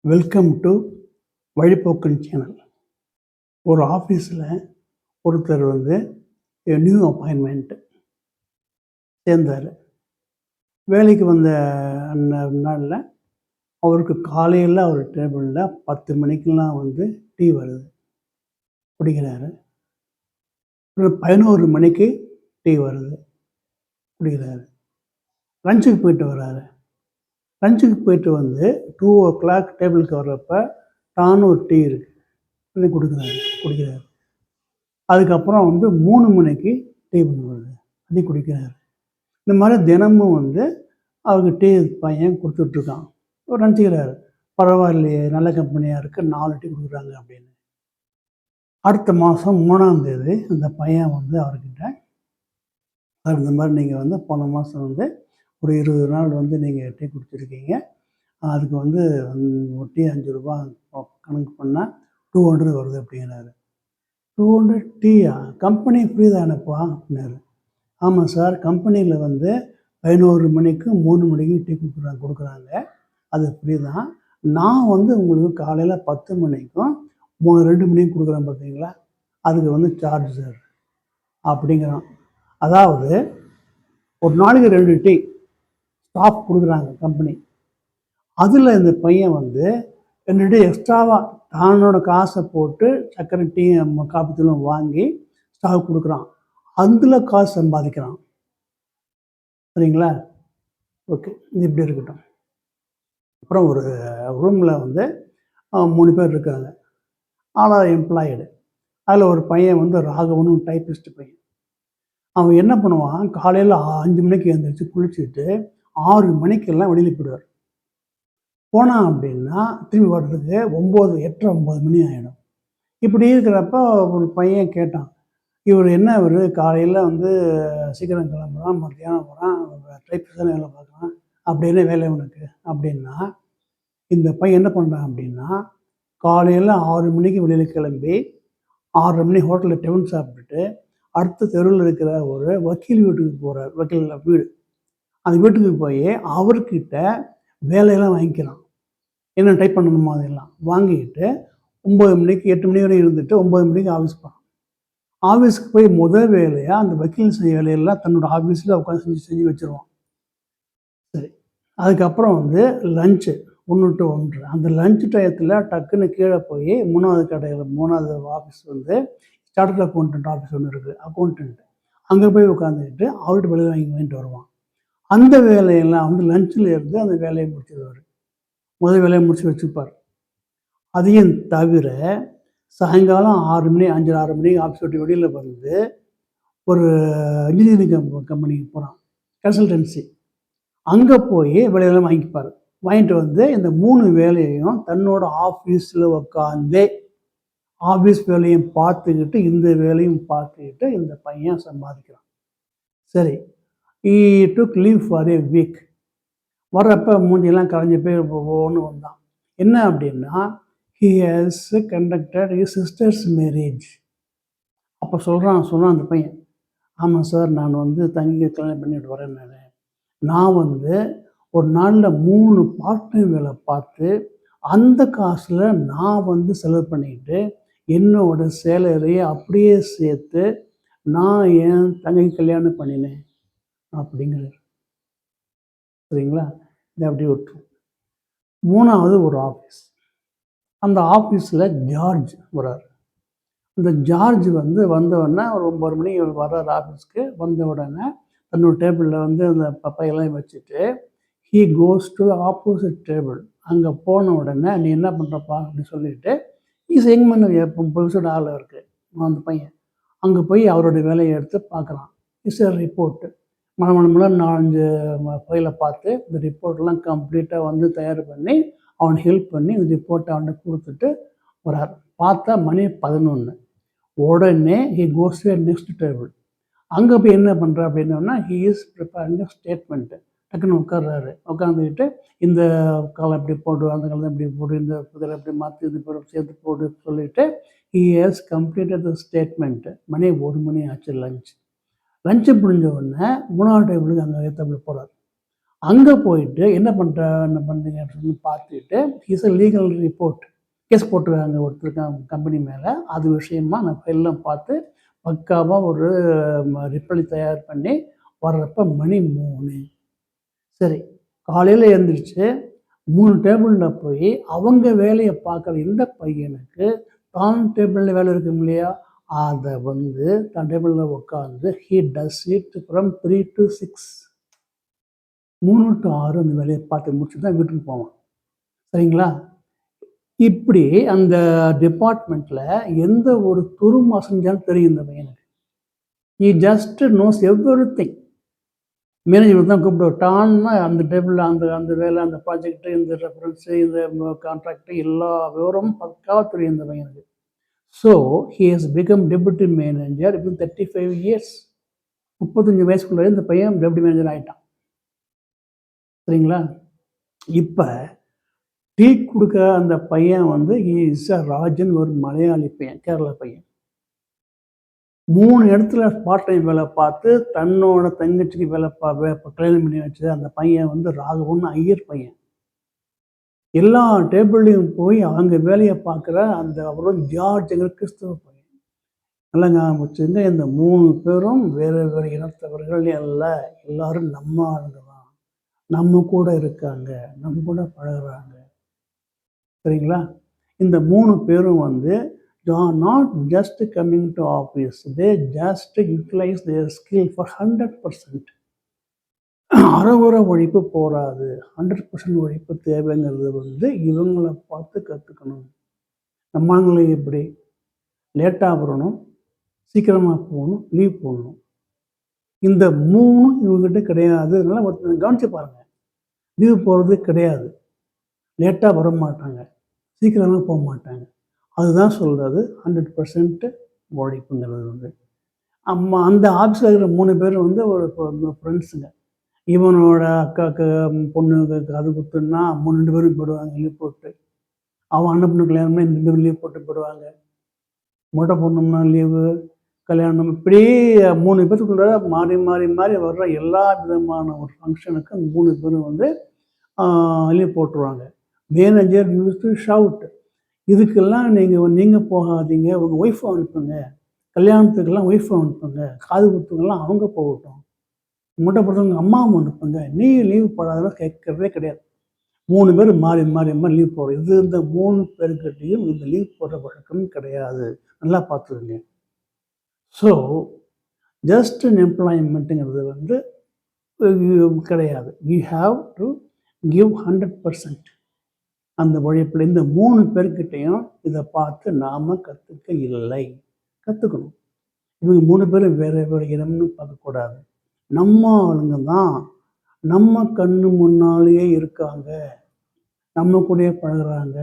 Welcome to வழிப்போக்கன் channel. ஒரு ஆஃபீஸில் ஒருத்தர் நியூ அப்பாயின்மெண்ட்டு சேர்ந்தார். வேலைக்கு வந்த நாளில் அவருக்கு காலையில் அவர் டேபிளில் 10 மணிக்கெலாம் டீ வருது, குடிக்கிறாரு. 11 மணிக்கு டீ வருது, குடிக்கிறாரு. லஞ்சுக்கு போயிட்டு வர்றாரு. லஞ்சுக்கு போயிட்டு 2:00 டேபிளுக்கு வர்றப்ப டான்னு ஒரு டீ இருக்குது, குடிக்கிறாரு. அதுக்கப்புறம் 3 மணிக்கு டீ வருது, அதையும் குடிக்கிறாரு. இந்த மாதிரி தினமும் அவருக்கு டீ பையன் கொடுத்துட்ருக்கான். அவர் நினச்சிக்கிறாரு, பரவாயில்லையே, நல்ல கம்பெனியாக இருக்குது, 4 டீ கொடுக்குறாங்க அப்படின்னு. அடுத்த மாதம் 3ஆம் தேதி அந்த பையன் அவர்கிட்ட, சார் இந்த மாதிரி நீங்கள் போன மாதம் ஒரு 20 நாள் நீங்கள் டீ குடிச்சிருக்கீங்க, அதுக்கு ஒரு டீ 5 ரூபா கணக்கு பண்ணால் 200 வருது அப்படிங்கிறாரு. 200 டீயா? கம்பெனி ஃப்ரீ தானேப்பா அப்படின்னாரு. ஆமாம் சார், கம்பெனியில் 11 மணிக்கும் 3 மணிக்கும் டீ கொடுக்குறாங்க, அது ஃப்ரீ தான். நான் உங்களுக்கு காலையில் 10 மணிக்கும் 2 மணிக்கும் கொடுக்குறேன் பார்த்தீங்களா, அதுக்கு சார்ஜ் சார் அப்படிங்கிறான். அதாவது ஒரு நாளைக்கு 2 டீ ஸ்டாஃப் கொடுக்குறாங்க கம்பெனி. அதில் இந்த பையன் 2 டீ எக்ஸ்ட்ராவாக தானோட காசை போட்டு சர்க்கரை டீ காப்பி தூளும் வாங்கி ஸ்டாஃப் கொடுக்குறான். அதில் காசு சம்பாதிக்கிறான். சரிங்களா? ஓகே, இது இப்படி இருக்கட்டும். அப்புறம் ஒரு ரூமில் 3 பேர் இருக்காங்க, ஆளாக எம்ப்ளாய்டு. அதில் ஒரு பையன் ராகவனு டைப்பிஸ்ட் பையன். அவன் என்ன பண்ணுவான், காலையில் 5 மணிக்கு எழுந்திரிச்சு குளிச்சுட்டு 6 மணிக்கெல்லாம் வெளியில் போயிடுவார். போனான் அப்படின்னா திரும்பி வர்றதுக்கு 8:30-9 மணி ஆகிடும். இப்படி இருக்கிறப்ப ஒரு பையன் கேட்டான், இவர் என்ன காலையில் சீக்கிரம் கிளம்புறான், மத்தியானம் போகிறான், டைப்பிஸ்ட் தானே வேலை பார்க்குறான், அப்படின்னு வேலை உனக்கு அப்படின்னா. இந்த பையன் என்ன பண்ணுறான் அப்படின்னா, காலையில் 6 மணிக்கு வெளியில் கிளம்பி 6:30 மணி ஹோட்டலில் டிஃபன் சாப்பிட்டுட்டு அடுத்த தெருவில் இருக்கிற ஒரு வக்கீல் வீட்டுக்கு போகிறார். வக்கீல் வீடு, அந்த வீட்டுக்கு போய் அவர்கிட்ட வேலையெல்லாம் வாங்கிக்கிறான். என்ன டைப் பண்ணணுமோ அதெல்லாம் வாங்கிக்கிட்டு 9 மணிக்கு 8 மணி வரை இருந்துட்டு 9 மணிக்கு ஆஃபீஸ் போகிறான். ஆஃபீஸுக்கு போய் முதல் வேலையாக அந்த வக்கீல் செய்ய வேலையெல்லாம் தன்னோட ஆஃபீஸில் உட்காந்து செஞ்சு வச்சுருவான். சரி, அதுக்கப்புறம் லஞ்சு 1 to 1. அந்த லஞ்ச் டயத்தில் டக்குன்னு கீழே போய் 3வது ஆஃபீஸ் சார்ட்டர்ட் அக்கௌண்டன்ட் ஆஃபீஸ் ஒன்று இருக்குது, அக்கௌண்டன்ட். அங்கே போய் உட்காந்துக்கிட்டு அவர்கிட்ட வேலை வாங்கிட்டு வருவான். அந்த வேலையெல்லாம் லஞ்சில் இருந்து அந்த வேலையை முடிச்சிடுவார். முதல் வேலையை முடிச்சு வச்சுப்பார். அதையும் தவிர சாயங்காலம் 6 மணி 5-6 மணிக்கு ஆஃபீஸ் விட்டு வெளியில் ஒரு இன்ஜினியரிங் கம்பெனிக்கு போகிறான், கன்சல்டன்சி. அங்கே போய் வேலையெல்லாம் வாங்கிப்பார். வாங்கிட்டு இந்த 3 வேலையையும் தன்னோட ஆஃபீஸில் உட்காந்தே ஆஃபீஸ் வேலையும் பார்த்துக்கிட்டு இந்த வேலையும் பார்த்துக்கிட்டு இந்த பையன் சம்பாதிக்கிறான். சரி, he took leave for a week. வர்றப்ப மூஞ்சியெல்லாம் கரைஞ்சி போய் ஒன்று வந்தான். என்ன அப்படின்னா, he has conducted his sister's marriage. அப்போ சொன்னான் அந்த பையன், ஆமாம் சார், நான் தங்கி கல்யாணம் பண்ணிட்டு வரேன். நான் ஒரு நாளில் 3 பார்ட் டைம் வேலை பார்த்து அந்த காசில் நான் செலவு பண்ணிக்கிட்டு என்னோட சேலரியை அப்படியே சேர்த்து நான் என் தங்கை கல்யாணம் பண்ணினேன் அப்படிங்கிறார். சரிங்களா? இதை அப்படி விட்டுரும். 3வது ஒரு ஆஃபீஸ். அந்த ஆஃபீஸில் ஜார்ஜ் வர்றார். அந்த ஜார்ஜ் வந்தவுடனே ஒரு 9 மணிக்கு வர்றார் ஆஃபீஸ்க்கு. வந்த உடனே தன்னோட டேபிளில் அந்த பப்பையெல்லாம் வச்சுட்டு he goes to the opposite table. அங்கே போன உடனே, நீ என்ன பண்ணுறப்பா அப்படின்னு சொல்லிட்டு, எங்கன்னு 30 ஆள் இருக்குது அந்த பையன். அங்கே போய் அவருடைய வேலையை எடுத்து பார்க்குறான். Is a report. மனம் 4-5 ஃபைலை பார்த்து இந்த ரிப்போர்ட்லாம் கம்ப்ளீட்டாக தயார் பண்ணி அவனை ஹெல்ப் பண்ணி இந்த ரிப்போர்ட்டை அவனுக்கு கொடுத்துட்டு வரார். பார்த்தா மணி 11. உடனே he goes to next table. அங்கே போய் என்ன பண்ணுறா அப்படின்னா, he is preparing a statement. டக்குன்னு உட்காந்துக்கிட்டு இந்த காலம் எப்படி போடு, அந்த காலம் எப்படி போடு, இந்த புதிரை எப்படி மாற்றி இது சேர்த்து போடு சொல்லிவிட்டு he has completed the statement. மணி 1 மணி ஆச்சு லஞ்ச். லஞ்சு முடிஞ்ச உடனே 3வது டேபிளுக்கு அங்கே ஏத்தாப்புல போகிறார். அங்கே போயிட்டு என்ன பண்ணுறீங்க அப்படின்னு பார்த்துட்டு is a legal report case போட்டுருக்காங்க ஒருத்தருக்கு கம்பெனி மேலே. அது விஷயமா நான் எல்லாம் பார்த்து பக்காவாக ஒரு ரிப்போர்ட் தயார் பண்ணி வர்றப்ப மணி 3. சரி, காலையில் எழுந்திரிச்சு 3 டேபிளில் போய் அவங்க வேலையை பார்க்குற இந்த பையனுக்கு தான் டேபிளில் வேலை இருக்கும் இல்லையா, அதை வந்து தான் டேபிளில் உட்காந்து he does it from 3 to 6, 3 to 6 அந்த வேலையை பார்த்து முடிச்சு தான் வீட்டுக்கு போவான். சரிங்களா? இப்படி அந்த டிபார்ட்மெண்ட்டில் எந்த ஒரு துரும்பு அசைஞ்சாலும் தெரியும் இந்த பையனுக்கு. He just knows everything. Manager தான் கூப்பிடுவார். டான்னா அந்த டேபிளில் அந்த அந்த வேலை, அந்த ப்ராஜெக்ட்டு, இந்த ரெஃபரன்ஸு, இந்த கான்ட்ராக்டு எல்லா விவரமும் பக்காவாக தெரியும் இந்த பையனுக்கு. So he has become deputy manager with 35 years. 35 வயசுக்குள்ளே இந்த பையன் டெபுட்டி மேனேஜர் ஆகிட்டான். சரிங்களா? இப்போ டீ கொடுக்க அந்த பையன் வந்து இஸ் அ ராஜன், ஒரு மலையாளி பையன், கேரளா பையன். 3 இடத்துல பார்ட் டைம் வேலை பார்த்து தன்னோட தங்கச்சிக்கு கல்யாணம் பண்ணி வச்சது அந்த பையன் வந்து ராகவன் ஐயர் பையன். எல்லா டேபிள்லையும் போய் அவங்க வேலையை பார்க்குற அந்த அவரும் ஜார்ஜுங்கிற கிறிஸ்தவ பையன். நல்லா ஞாபகம் வச்சுங்க, இந்த 3 பேரும் வேறு வேறு இனத்தவர்கள் அல்ல, எல்லாரும் நம்ம ஆளுங்க தான், நம்ம கூட இருக்காங்க, நம்ம கூட பழகுறாங்க. சரிங்களா? இந்த 3 பேரும் வந்து they are not just coming to office, they just utilize their skill for 100%. அறகுறை உழைப்பு போராது, 100% உழைப்பு தேவைங்கிறது வந்து இவங்களை பார்த்து கற்றுக்கணும். நம்ம ஆளுங்களை எப்படி லேட்டாக வரணும், சீக்கிரமாக போகணும், லீவ் போடணும். இந்த 3 இவங்ககிட்ட கிடையாது. அதனால் ஒருத்தர் கவனித்து பாருங்கள், லீவ் போகிறது கிடையாது, லேட்டாக வர மாட்டாங்க, சீக்கிரமாக போக மாட்டாங்க. அதுதான் சொல்கிறது 100% உழைப்புங்கிறது வந்து. அந்த ஆஃபீஸில் இருக்கிற 3 பேர் வந்து ஒரு ஃப்ரெண்ட்ஸுங்க. இவனோட அக்காவுக்கு பொண்ணுக்கு காது குத்துன்னா 2 பேரும் போயிடுவாங்க லீவ் போட்டு. அவன் அண்ணன் பொண்ணு கல்யாணம்னா 2 பேரும் லீவ் போட்டு போயிடுவாங்க. மொட்டை பொண்ணும்னா லீவு, கல்யாணம், இப்படி 3 பேருக்குள்ள மாறி மாறி மாறி வர்ற எல்லா விதமான ஒரு ஃபங்க்ஷனுக்கும் 3 பேரும் வந்து லீவ் போட்டுருவாங்க. மேனேஜர் யூஸ் டு ஷவுட், இதுக்கெல்லாம் நீங்கள் போகாதீங்க, உங்கள் ஒய்ஃபை அனுப்புங்க, கல்யாணத்துக்கெல்லாம் ஒய்ஃபை அனுப்புங்க, காது குத்துக்கெல்லாம் அவங்க போகட்டும், மொட்டை பொறுத்தவங்க அம்மாவை அனுப்புங்க, நீ லீவ் போடாதெல்லாம் கேட்கறதே கிடையாது. 3 பேர் மாறி மாறி மாறி லீவ் போடுறோம். இது இந்த 3 பேர்கிட்டையும் இந்த லீவ் போடுற வழக்கம் கிடையாது. நல்லா பார்த்துக்கோங்க. ஸோ ஜஸ்ட் எம்ப்ளாய்மெண்ட்டுங்கிறது வந்து கிடையாது. யூ ஹாவ் டு கிவ் 100% அந்த உழைப்பில். இந்த 3 பேர்கிட்டையும் இதை பார்த்து நாம் கற்றுக்க இல்லை, கற்றுக்கணும். இவங்க 3 பேரும் வேறு வேறு இடம்னு பார்க்கக்கூடாது. நம்ம ஆளுங்க தான், நம்ம கண்ணு முன்னாலேயே இருக்காங்க, நம்ம கூடயே பழகுறாங்க.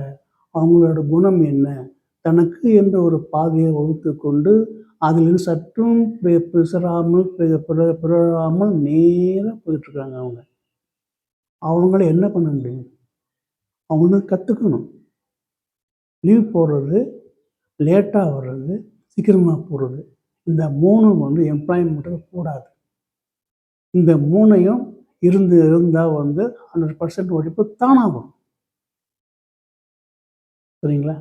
அவங்களோட குணம் என்ன, தனக்கு என்ற ஒரு பாதையை வகுத்து கொண்டு அதிலிருந்து சற்றும் பிறழாமல் நேராக போயிட்டுருக்காங்க. அவங்கள என்ன பண்ண முடியும்? அவங்களுக்கு கற்றுக்கணும். லீவ் போடுறது, லேட்டாக வர்றது, சீக்கிரமாக போடுறது, இந்த 3 வந்து எம்ப்ளாய்மெண்ட்டுக்கு கூடாது. இந்த 3ஐயும் இருந்தால் வந்து 100% உழைப்பு தானாகும். சரிங்களா?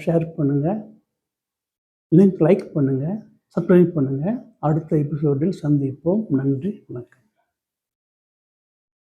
ஷேர் பண்ணுங்கள், லிங்க் லைக் பண்ணுங்கள், சப்ஸ்கிரைப் பண்ணுங்கள். அடுத்த எபிசோடில் சந்திப்போம். நன்றி, வணக்கம்.